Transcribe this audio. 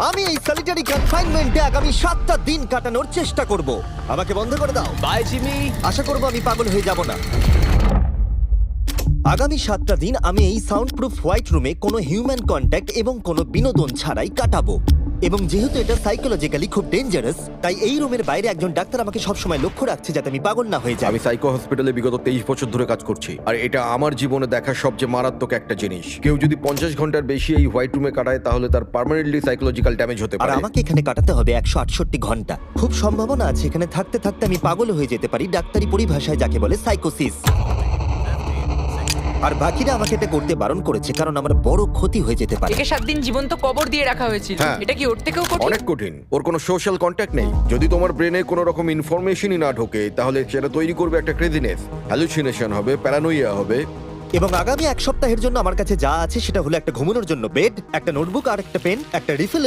আমি এই সলিটারি কনফাইনমেন্টে আগামী 7টা দিন কাটানোর চেষ্টা করব। আমাকে বন্ধ করে দাও। Bye Jimmy. আশা করব আমি পাগল হয়ে যাব না। আগামী 7টা দিন আমি এই সাউন্ড প্রুফ হোয়াইট রুমে কোনো হিউম্যান কন্ট্যাক্ট এবং কোনো বিনোদন ছাড়াই কাটাবো। এবং যেহেতু এটা সাইকোলজিক্যালি খুব ডেঞ্জারাস, তাই এই রুমের বাইরে একজন ডাক্তার আমাকে সবসময় লক্ষ্য রাখছে যাতে আমি পাগল না হয়ে যাই। আমি সাইকো হসপিটালে বিগত 23 বছর ধরে কাজ করছি, আর এটা আমার জীবনে দেখা সবচেয়ে মারাত্মক একটা জিনিস। কেউ যদি 50 ঘন্টার বেশি এই হোয়াইট রুমে কাটায় তাহলে তার পার্মানেন্টলি সাইকোলজিক্যাল ড্যামেজ হতে আর পারে। আমাকে এখানে কাটাতে হবে 168 ঘন্টা। খুব সম্ভাবনা আছে এখানে থাকতে থাকতে আমি পাগল হয়ে যেতে পারি, ডাক্তারি পরিভাষায় যাকে বলে সাইকোসিস। আর বাকিরা আমাকে এটা করতে বারণ করেছে কারণ আমার বড় ক্ষতি হয়ে যেতে পারে। একে 7 দিন জীবন্ত কবর দিয়ে রাখা হয়েছিল। হ্যাঁ। এটা কি ওর থেকেও কঠিন? অনেক কঠিন। ওর কোনো সোশ্যাল কন্ট্যাক্ট নেই। যদি তোমার ব্রেনে কোনো রকম ইনফরমেশনই না ঢোকে তাহলে সেটা তৈরি করবে একটা ক্রেজিনেস, হ্যালুসিনেশন হবে, প্যারানোইয়া হবে। এবং আগামী 1 সপ্তাহের জন্য আমার কাছে যা আছে সেটা হলো একটা ঘুমানোর জন্য বেড, একটা নোটবুক আর একটা পেন, একটা রিফিল